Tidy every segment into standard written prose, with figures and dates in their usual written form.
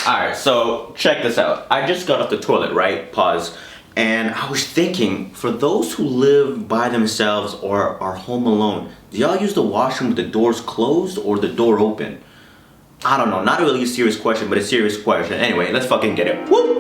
Alright, so check this out. I just got off the toilet, right? Pause. And I was thinking, for those who live by themselves or are home alone, do y'all use the washroom with the doors closed or the door open? I don't know, not really a serious question, but a serious question. Anyway, let's fucking get it. Woo!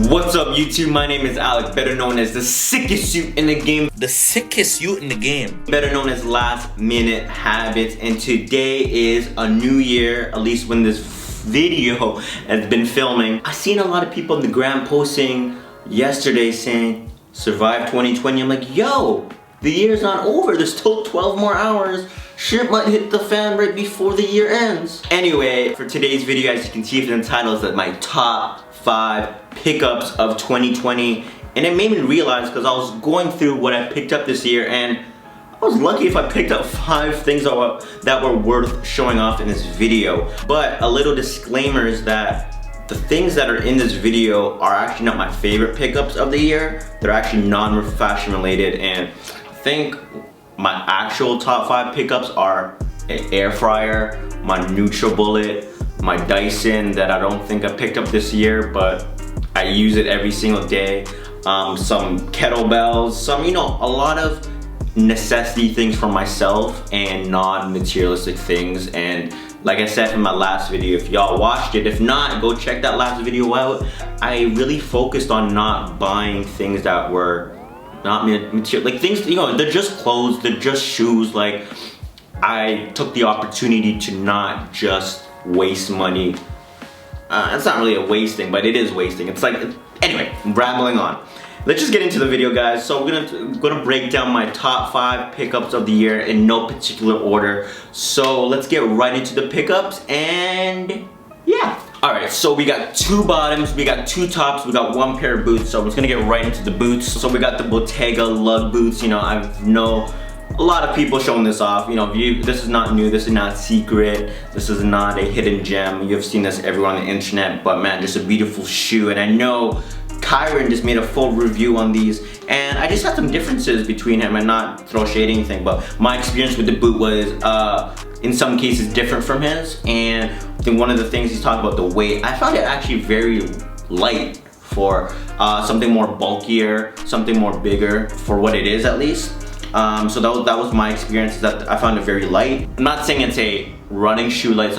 What's up YouTube? My name is Alex, better known as the sickest suit in the game. The sickest suit in the game. Better known as Last Minute Habits. And today is a new year, at least when this video has been filming. I seen a lot of people in the gram posting yesterday saying, survive 2020. I'm like, yo, the year's not over. There's still 12 more hours. Shit might hit the fan right before the year ends. Anyway, for today's video, as you can see from the title, is that my top 5 pickups of 2020, and it made me realize because I was going through what I picked up this year, and I was lucky if I picked up 5 things that were worth showing off in this video. But a little disclaimer is that the things that are in this video are actually not my favorite pickups of the year. They're actually non-fashion related, and I think my actual top 5 pickups are an air fryer, my NutriBullet, my Dyson that I don't think I picked up this year, but I use it every single day. Some kettlebells, some, a lot of necessity things for myself and non-materialistic things. And like I said in my last video, if y'all watched it, if not, go check that last video out. I really focused on not buying things that were not material, like things, they're just clothes, they're just shoes. Like, I took the opportunity to not just waste money. It's not really a wasting, but it is wasting. It's like, anyway, rambling on. Let's just get into the video, guys. So we're gonna break down my top 5 pickups of the year in no particular order. So let's get right into the pickups, and yeah. Alright, so we got 2 bottoms, we got 2 tops, we got 1 pair of boots. So I'm just gonna get right into the boots. So we got the Bottega Lug Boots. I know a lot of people showing this off. This is not new, this is not secret, this is not a hidden gem. You've seen this everywhere on the internet, but man, just a beautiful shoe. And I know Kyron just made a full review on these, and I just had some differences between him, and not throw shade or anything, but my experience with the boot was in some cases different from his. And I think one of the things he's talked about, the weight, I found it actually very light for something more bulkier, something more bigger for what it is, at least. So that was my experience, that I found it very light. I'm not saying it's a running shoe light,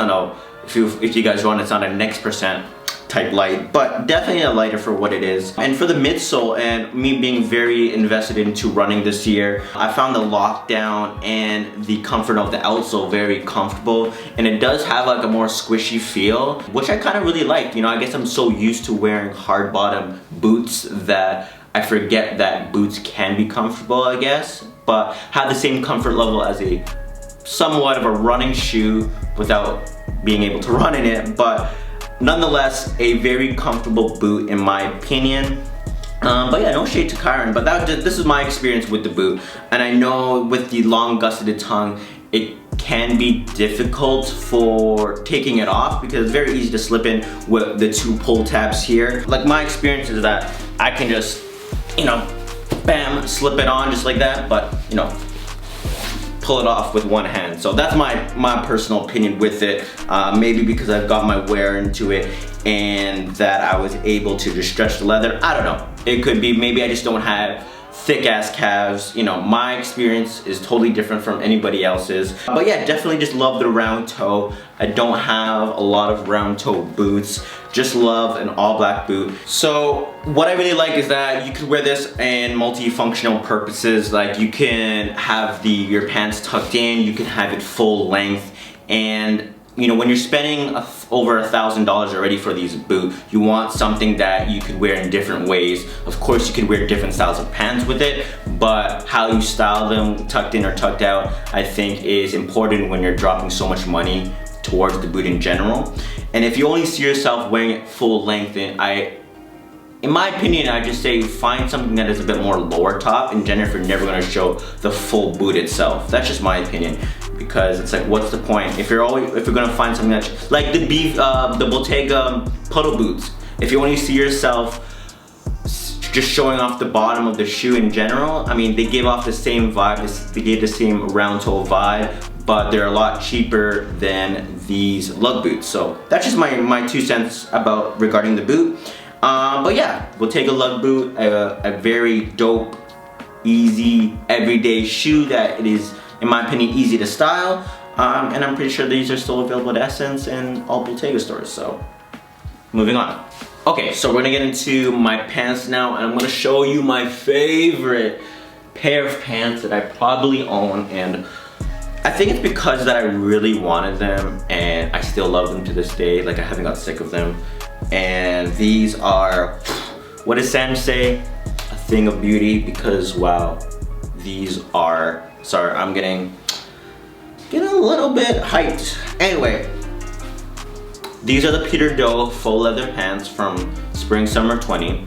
if you guys run, it's not a next percent type light, but definitely a lighter for what it is. And for the midsole, and me being very invested into running this year, I found the lockdown and the comfort of the outsole very comfortable, and it does have like a more squishy feel, which I kind of really like. I guess I'm so used to wearing hard bottom boots that I forget that boots can be comfortable, I guess, but have the same comfort level as a somewhat of a running shoe without being able to run in it. But nonetheless, a very comfortable boot in my opinion. But yeah, no shade to Kyron, but this is my experience with the boot. And I know with the long gusseted tongue, it can be difficult for taking it off because it's very easy to slip in with the 2 pull tabs here. Like, my experience is that I can just, bam, slip it on just like that, but pull it off with one hand. So that's my personal opinion with it. Maybe because I've got my wear into it and that I was able to just stretch the leather. I don't know. It could be, maybe I just don't have thick ass calves. My experience is totally different from anybody else's. But yeah, definitely just love the round toe. I don't have a lot of round toe boots. Just love an all black boot. So what I really like is that you could wear this in multifunctional purposes. Like, you can have your pants tucked in, you can have it full length, and when you're spending over $1,000 already for these boots, you want something that you could wear in different ways. Of course, you can wear different styles of pants with it, but how you style them, tucked in or tucked out, I think is important when you're dropping so much money towards the boot in general. And if you only see yourself wearing it full length, then in my opinion, I just say find something that is a bit more lower top in general if you're never gonna show the full boot itself. That's just my opinion, because it's like, what's the point? If you're gonna find something that's like the Bottega puddle boots, if you only see yourself just showing off the bottom of the shoe in general. I mean, they give off the same vibe, they gave the same round toe vibe, but they're a lot cheaper than these lug boots. So that's just my 2 cents about regarding the boot. But yeah, Bottega Lug Boot, a very dope, easy, everyday shoe that it is, in my opinion, easy to style. And I'm pretty sure these are still available at Essence and all Bottega stores, so moving on. Okay, so we're gonna get into my pants now, and I'm gonna show you my favorite pair of pants that I probably own, and I think it's because that I really wanted them and I still love them to this day. Like, I haven't got sick of them. And these are, what does Sam say? A thing of beauty, because wow, these are, sorry, I'm getting a little bit hyped. Anyway, these are the Peter Do Faux Leather Pants from Spring Summer 20.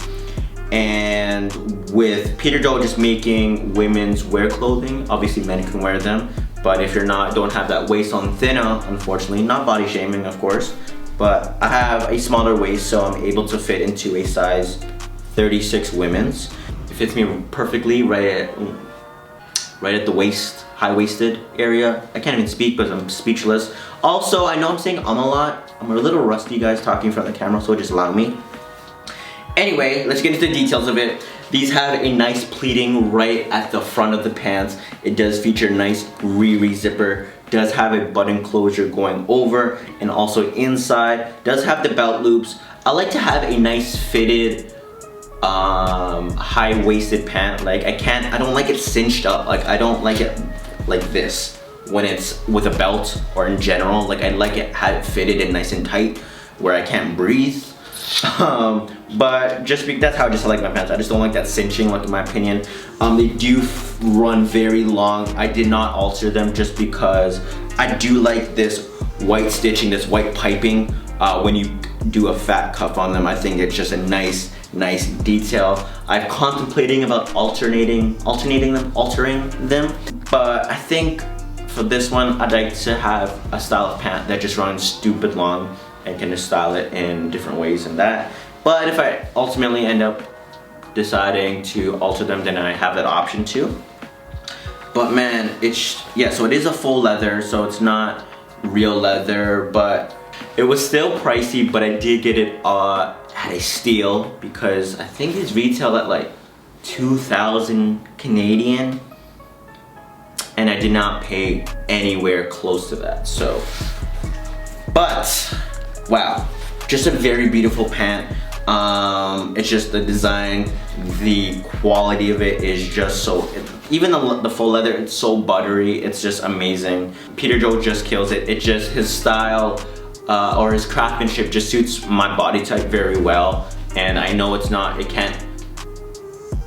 And with Peter Do just making women's wear clothing, obviously men can wear them, but if you're don't have that waist on thinner, unfortunately, not body shaming of course, but I have a smaller waist, so I'm able to fit into a size 36 women's. It fits me perfectly right at the waist, high-waisted area. I can't even speak because I'm speechless. Also, I know I'm saying a lot. I'm a little rusty, guys, talking in front of the camera, so just allow me. Anyway, let's get into the details of it. These have a nice pleating right at the front of the pants. It does feature a nice Riri zipper. Does have a button closure going over and also inside. Does have the belt loops. I like to have a nice fitted high-waisted pant. Like, I don't like it cinched up. Like, I don't like it like this when it's with a belt or in general. Like, I like it have it fitted and nice and tight where I can't breathe. But that's how I like my pants. I just don't like that cinching, like, in my opinion. They do run very long. I did not alter them just because I do like this white stitching, this white piping when you do a fat cuff on them. I think it's just a nice detail. I'm contemplating about altering them, but I think for this one I'd like to have a style of pant that just runs stupid long and can just style it in different ways than that. But if I ultimately end up deciding to alter them, then I have that option too. But man, so it is a full leather, so it's not real leather, but it was still pricey, but I did get it at a steal because I think it's retail at like 2,000 Canadian, and I did not pay anywhere close to that. So, but wow, just a very beautiful pant. It's just the design, the quality of it is just so, even the faux leather, it's so buttery, it's just amazing. Peter Do just kills it. It just, his style or his craftsmanship just suits my body type very well. And I know it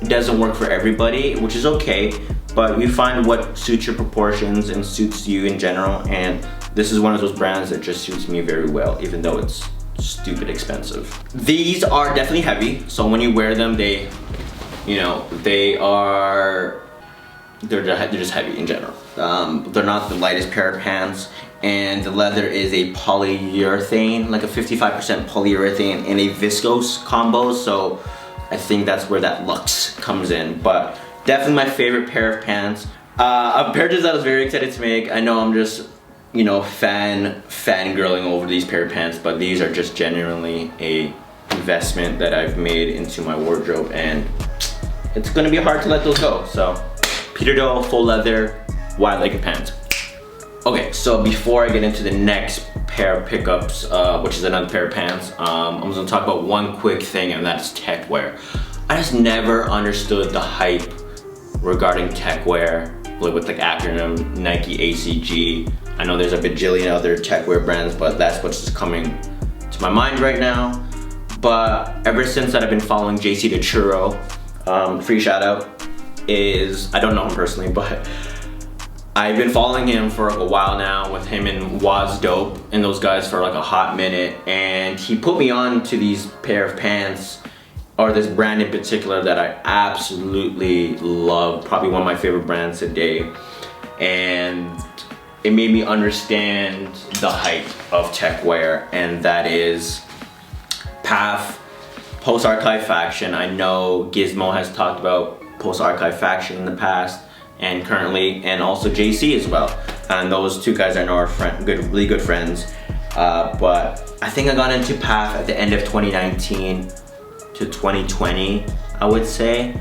doesn't work for everybody, which is okay, but you find what suits your proportions and suits you in general, and this is one of those brands that just suits me very well, even though it's stupid expensive. These are definitely heavy, so when you wear them, they're just heavy in general. They're not the lightest pair of pants, and the leather is a polyurethane, like a 55% polyurethane and a viscose combo, so I think that's where that luxe comes in. But definitely my favorite pair of pants. A pair that I was very excited to make. I know I'm just, fangirling over these pair of pants, but these are just genuinely a investment that I've made into my wardrobe, and it's gonna be hard to let those go. So, Peter Do full leather wide-legged pants. Okay, so before I get into the next pair of pickups, which is another pair of pants, I'm just gonna talk about one quick thing, and that's tech wear. I just never understood the hype regarding tech wear, with like acronym Nike, ACG. I know there's a bajillion other tech wear brands, but that's what's just coming to my mind right now. But ever since that, I've been following JC the Churro. Free shout out I don't know him personally, but I've been following him for like a while now, with him and Was Dope and those guys for like a hot minute, and he put me on to these pair of pants, or this brand in particular that I absolutely love, probably one of my favorite brands today, and it made me understand the hype of tech wear, and that is PAF, post-archive faction. I know Gizmo has talked about post-archive faction in the past and currently, and also JC as well. And those two guys I know are really good friends. But I think I got into PAF at the end of 2019 to 2020, I would say.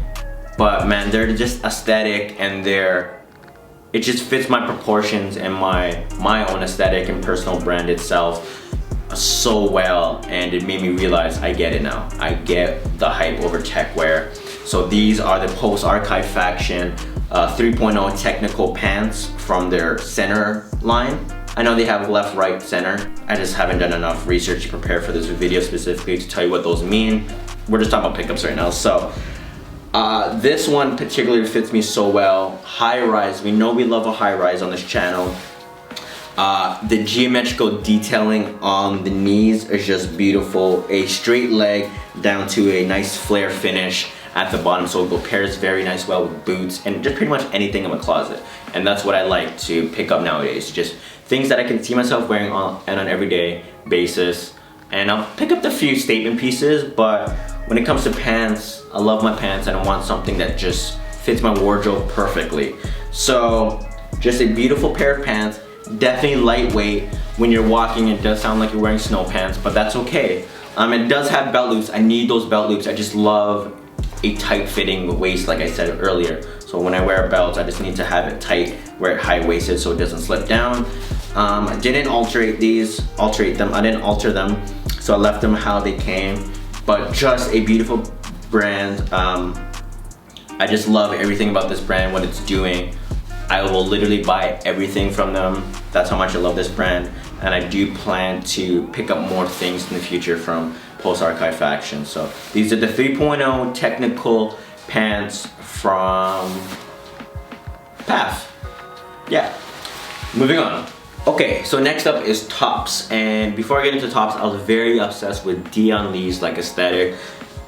But man, they're just aesthetic, and it just fits my proportions and my own aesthetic and personal brand itself so well, and it made me realize I get it now. I get the hype over tech wear. So these are the post-archive faction 3.0 technical pants from their center line. I know they have left, right, center. I just haven't done enough research to prepare for this video specifically to tell you what those mean. We're just talking about pickups right now. So this one particularly fits me so well. High rise, we know we love a high rise on this channel. The geometrical detailing on the knees is just beautiful. A straight leg down to a nice flare finish at the bottom, so it pairs very nice well with boots and just pretty much anything in my closet. And that's what I like to pick up nowadays, just things that I can see myself wearing on an everyday basis. And I'll pick up the few statement pieces, but when it comes to pants, I love my pants and I want something that just fits my wardrobe perfectly. So just a beautiful pair of pants, definitely lightweight. When you're walking, it does sound like you're wearing snow pants, but that's okay. It does have belt loops. I need those belt loops. I just love a tight fitting waist, like I said earlier. So when I wear a belt, I just need to have it tight, wear it high waisted so it doesn't slip down. I didn't alter them, so I left them how they came, but just a beautiful brand. I just love everything about this brand, what it's doing. I will literally buy everything from them. That's how much I love this brand, and I do plan to pick up more things in the future from post-archive faction. So these are the 3.0 technical pants from PAF. Yeah, moving on. Okay, so next up is tops, and before I get into tops, I was very obsessed with Dion Lee's like aesthetic,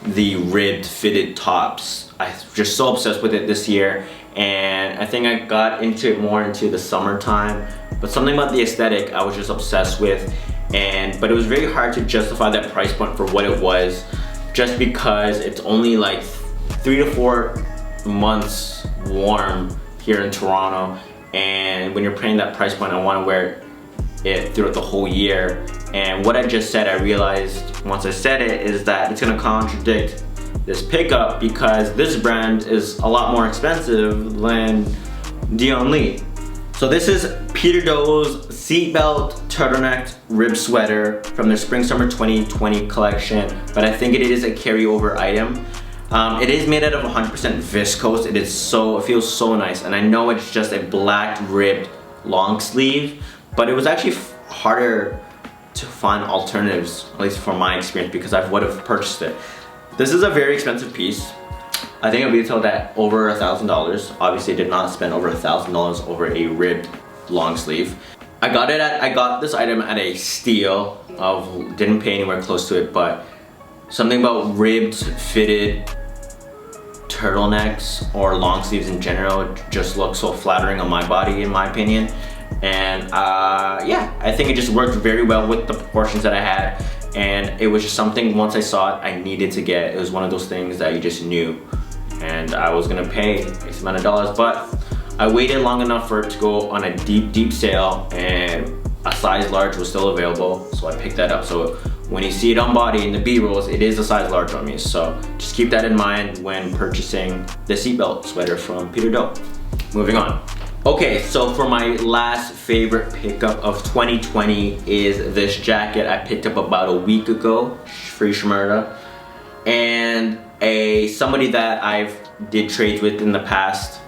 the ribbed fitted tops. I was just so obsessed with it this year, and I think I got into it more into the summertime, but something about the aesthetic I was just obsessed with. But it was very hard to justify that price point for what it was, just because it's only like 3 to 4 months warm here in Toronto, and when you're paying that price point, I want to wear it throughout the whole year. And what I just said, I realized once I said it, is that it's going to contradict this pickup, because this brand is a lot more expensive than Dion Lee. So this is Peter Do's Seatbelt Turtleneck Rib Sweater from their Spring Summer 2020 collection, but I think it is a carryover item. It is made out of 100% viscose. It feels so nice, and I know it's just a black ribbed long sleeve, but it was actually harder to find alternatives, at least from my experience, because I would have purchased it. This is a very expensive piece. I think it retailed at over $1,000. Obviously, did not spend over $1,000 over a ribbed long sleeve. I got this item at a steal of, didn't pay anywhere close to it, but something about ribbed fitted turtlenecks or long sleeves in general just look so flattering on my body, in my opinion. And yeah, I think it just worked very well with the proportions that I had, and it was just something, once I saw it, I needed to get. It was one of those things that you just knew, and I was gonna pay X amount of dollars, but I waited long enough for it to go on a deep sale, and a size large was still available, so I picked that up. So when you see it on body in the B-rolls, it is a size large on me, so just keep that in mind when purchasing the seatbelt sweater from Peter Do. Moving on. Okay, so for my last favorite pickup of 2020 is this jacket I picked up about a week ago, free Shmurda, and somebody that I've did trades with in the past.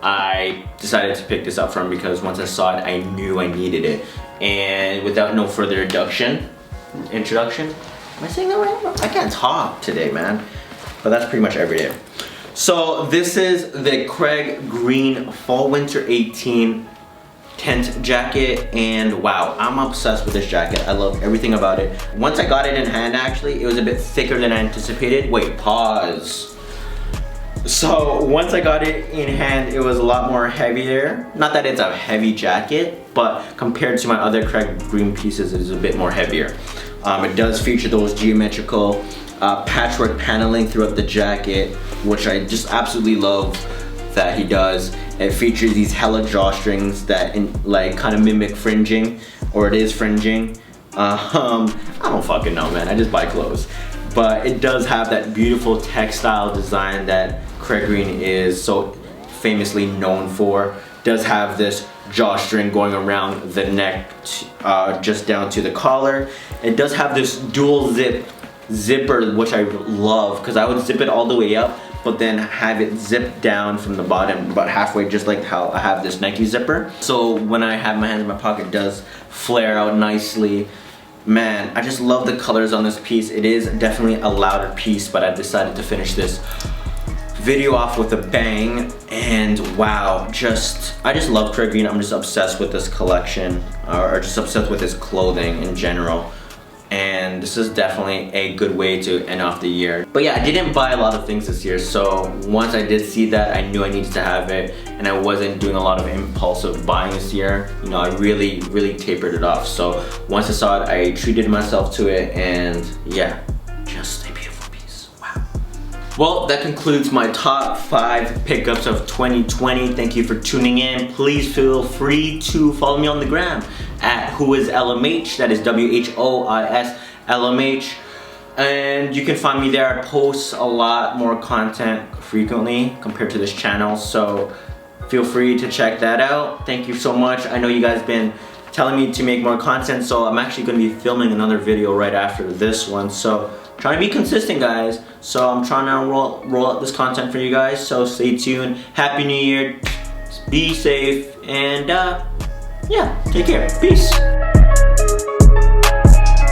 I decided to pick this up from, because once I saw it, I knew I needed it. And without no further introduction, am I saying that right? I can't talk today, man. But that's pretty much every day. So this is the Craig Green Fall Winter 18 tent jacket, and wow, I'm obsessed with this jacket. I love everything about it. Once I got it in hand, actually, it was a bit thicker than I anticipated. Wait, pause. So once I got it in hand, it was a lot more heavier. Not that it's a heavy jacket, but compared to my other Craig Green pieces, it is a bit more heavier. It does feature those geometrical patchwork paneling throughout the jacket, which I just absolutely love that he does. It features these hella drawstrings that like kind of mimic fringing, or it is fringing. I don't fucking know, man. I just buy clothes. But it does have that beautiful textile design that Craig Green is so famously known for. It does have this drawstring going around the neck, just down to the collar. It does have this dual zipper, which I love, because I would zip it all the way up, but then have it zip down from the bottom about halfway, just like how I have this Nike zipper. So when I have my hands in my pocket, it does flare out nicely. Man, I just love the colors on this piece. It is definitely a louder piece, but I decided to finish this video off with a bang. And wow, I just love Craig Green. I'm just obsessed with this collection, or just obsessed with his clothing in general. And this is definitely a good way to end off the year. But yeah, I didn't buy a lot of things this year, so once I did see that, I knew I needed to have it, and I wasn't doing a lot of impulsive buying this year. You know, I really tapered it off. So once I saw it, I treated myself to it, and yeah, just a beautiful piece. Wow. Well, that concludes my top 5 pickups of 2020. Thank you for tuning in. Please feel free to follow me on the gram at whoislmh, that is WHOISLMH, and you can find me there. I post a lot more content frequently compared to this channel, so feel free to check that out. Thank you so much. I know you guys been telling me to make more content, so I'm actually going to be filming another video right after this one, so trying to be consistent, guys. So I'm trying to roll out this content for you guys, so stay tuned. Happy New Year, be safe, and yeah, take care. Peace.